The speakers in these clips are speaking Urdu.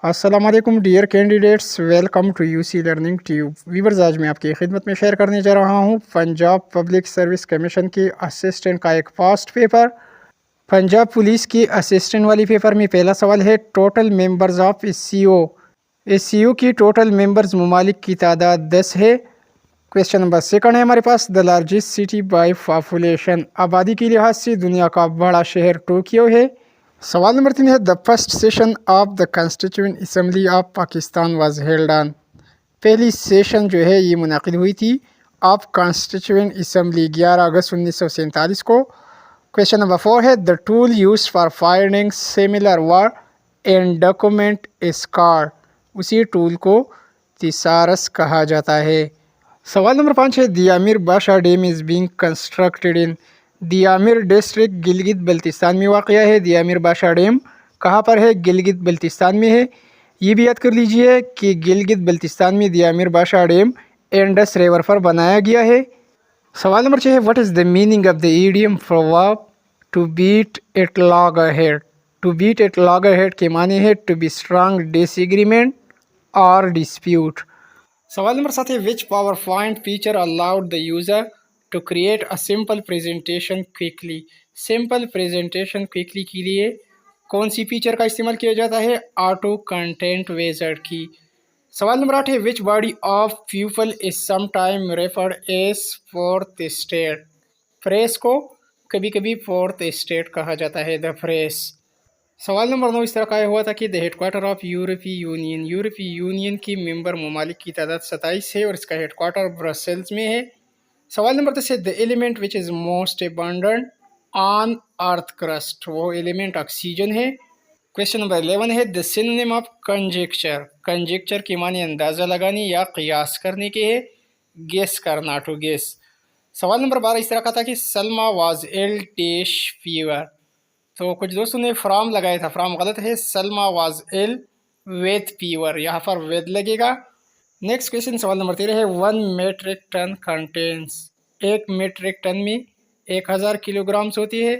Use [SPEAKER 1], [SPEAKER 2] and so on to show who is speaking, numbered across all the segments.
[SPEAKER 1] السلام علیکم dear candidates, welcome to U C learning tube viewers. آج میں آپ کی خدمت میں شیئر کرنے جا رہا ہوں پنجاب پبلک سروس کمیشن کی اسسٹنٹ کا ایک پاسٹ پیپر۔ پنجاب پولیس کی اسسٹنٹ والی پیپر میں پہلا سوال ہے، total members of S C O کی ٹوٹل ممبرز ممالک کی تعداد 10 ہے۔ کویشچن نمبر سیکنڈ ہے ہمارے پاس، the largest city by population, آبادی کے لحاظ سے دنیا کا بڑا شہر ٹوکیو ہے۔ سوال نمبر 3 ہے، the first session of the constituent assembly of Pakistan was held on, پہلی سیشن جو ہے یہ منعقد ہوئی تھی آف کانسٹیٹیوئنٹ اسمبلی 11 اگست 1947 کو۔ کویشچن نمبر 4 ہے، the tool use for finding similar word and document is called, اسی ٹول کو تھیسارس کہا جاتا ہے۔ سوال نمبر 5 ہے، Diamer Basha dam is being constructed in, Diamer district Gilgit Baltistan میں واقع ہے۔ دی امیر باشا ڈیم کہاں پر ہے؟ گلگت بلتستان میں ہے۔ یہ بھی یاد کر لیجئے کہ گلگت بلتستان میں دی امیر باشا ڈیم انڈس ریور پر بنایا گیا ہے۔ سوال نمبر 6 ہے، what is the meaning of the idiom proverb to beat it loggerhead? To beat it loggerhead کے معنی ہے to be strong disagreement اور ڈسپیوٹ۔ سوال نمبر 7 ہے، which PowerPoint feature allowed the user to create a simple presentation quickly? Simple presentation quickly کے لیے کون سی فیچر کا استعمال کیا جاتا ہے؟ آٹو کنٹینٹ ویزرڈ کی۔ سوال نمبر 8 ہے، which body of people is sometime referred as fourth estate? Press کو کبھی کبھی فورتھ اسٹیٹ کہا جاتا ہے، دا پریس۔ سوال نمبر 9 اس طرح کا ہوا تھا کہ دا ہیڈ کوارٹر آف یورپی یونین، یورپی یونین کی ممبر ممالک کی تعداد 27 ہے اور اس کا ہیڈ کوارٹر برسلز میں ہے۔ سوال نمبر 10 ہے، the element which is most abundant on earth crust, وہ ایلیمنٹ آکسیجن ہے۔ کویشچن نمبر 11 ہے، the synonym of conjecture, conjecture کے معنی اندازہ لگانے یا قیاس کرنے کے ہے، گیس کرنا، ٹو گیس۔ سوال نمبر 12 اس طرح کا تھا کہ سلما واز ایل ڈیش فیور، تو کچھ دوستوں نے فرام لگایا تھا، فرام غلط ہے، Salma was ill with fever, یہاں پر وید لگے گا۔ نیکسٹ کویشچن سوال نمبر 13 ہے، 1 metric ton contains, 1 metric ton میں 1000 کلو گرامز ہوتی ہے۔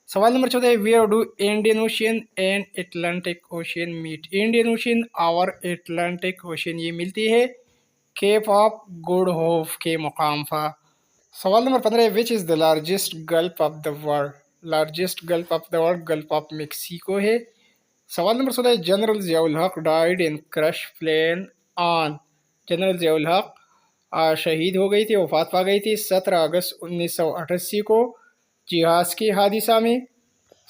[SPEAKER 1] سوال نمبر 14 ہے، where do Indian ocean and Atlantic ocean meet? Indian ocean اور اٹلانٹک اوشین یہ ملتی ہے کیپ آف گڈ ہوپ کے مقام پر۔ سوال نمبر 15 ہے، which is the largest gulf of the world? Largest gulf of the world gulf of Mexico ہے۔ سوال نمبر 16 ہے، general Zia ul-Haq died in crash plane on, general Zia ul-Haq شہید ہو گئی تھی، وفات پا گئی تھی 17 اگست 1988 کو جہاز کے حادثہ میں۔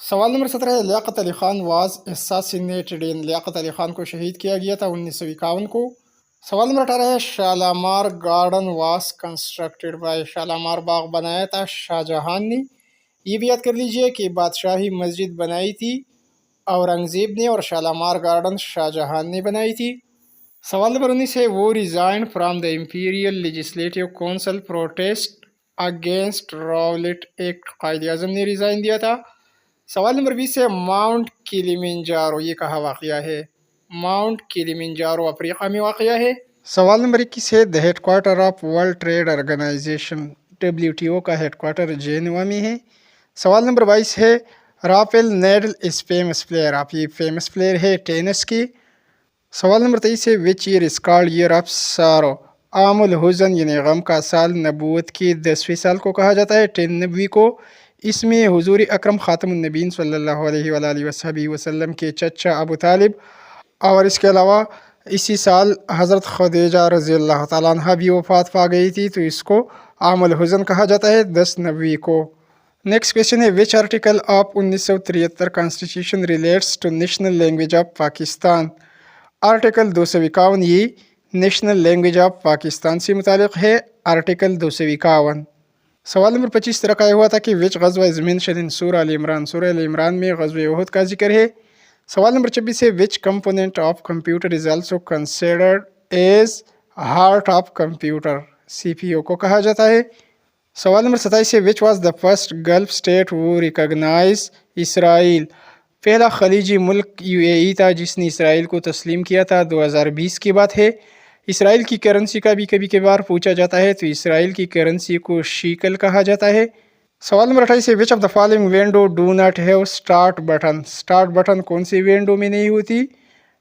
[SPEAKER 1] سوال نمبر 17 ہے، لیاقت علی خان واز اساسینیٹڈ ان، لیاقت علی خان کو شہید کیا گیا تھا 1951 کو۔ سوال نمبر 18 ہے، Shalimar garden was constructed by, Shalimar باغ بنایا تھا شاہ جہان نے۔ یہ بھی یاد کر لیجئے کہ بادشاہی مسجد بنائی تھی اورنگزیب نے اور شالامار گارڈن شاہ جہان نے بنائی تھی۔ سوال نمبر 19 ہے، وہ resigned from the imperial legislative council protest against Rowlatt act, Quaid Azam نے ریزائن دیا تھا۔ سوال نمبر 20 ہے، ماؤنٹ کلیمنجارو یہ کہاں واقع ہے؟ ماؤنٹ کلیمنجارو افریقہ میں واقع ہے۔ سوال نمبر 21 ہے، the headquarter of world trade organization WTO کا ہیڈ کوارٹر جینوا میں ہے۔ سوال نمبر 22 ہے، Rafael Nadal is famous player, آپ یہ فیمس پلیئر ہے ٹینس کی۔ سوال نمبر 23 ہے، which year is called year of sorrow? عام الحزن یعنی غم کا سال نبوت کی 10ویں سال کو کہا جاتا ہے، 10 نبوی کو۔ اس میں حضور اکرم خاتم النبیین صلی اللہ علیہ وآلہ وسلم کے چچا ابو طالب اور اس کے علاوہ اسی سال حضرت خدیجہ رضی اللہ تعالیٰ عنہ بھی وفات پا گئی تھی، تو اس کو عام الحزن کہا جاتا ہے 10 نبوی کو۔ نیکسٹ کویشچن ہے، which article of 1973 constitution relates to national language of Pakistan? Article 251 یہ نیشنل لینگویج آف پاکستان سے متعلق ہے، آرٹیکل 251۔ سوال نمبر 25 طرح کا ہوا تھا کہ وچ غزوہ از مینشن ان سورہ ال عمران؟ سورہ ال عمران میں غزوہ احد کا ذکر ہے۔ سوال نمبر 26 ہے، which component of computer is also considered as heart of computer? CPU کو کہا جاتا ہے۔ سوال نمبر 27 ہے، which was the first gulf state وہ ریکگنائز اسرائیل؟ پہلا خلیجی ملک UAE تھا جس نے اسرائیل کو تسلیم کیا تھا، 2020 کی بات ہے۔ اسرائیل کی کرنسی کا بھی کبھی کبھار پوچھا جاتا ہے، تو اسرائیل کی کرنسی کو شیکل کہا جاتا ہے۔ سوال نمبر 28 ہے، which of the following window do not have start button? Start button کون سی ونڈو میں نہیں ہوتی؟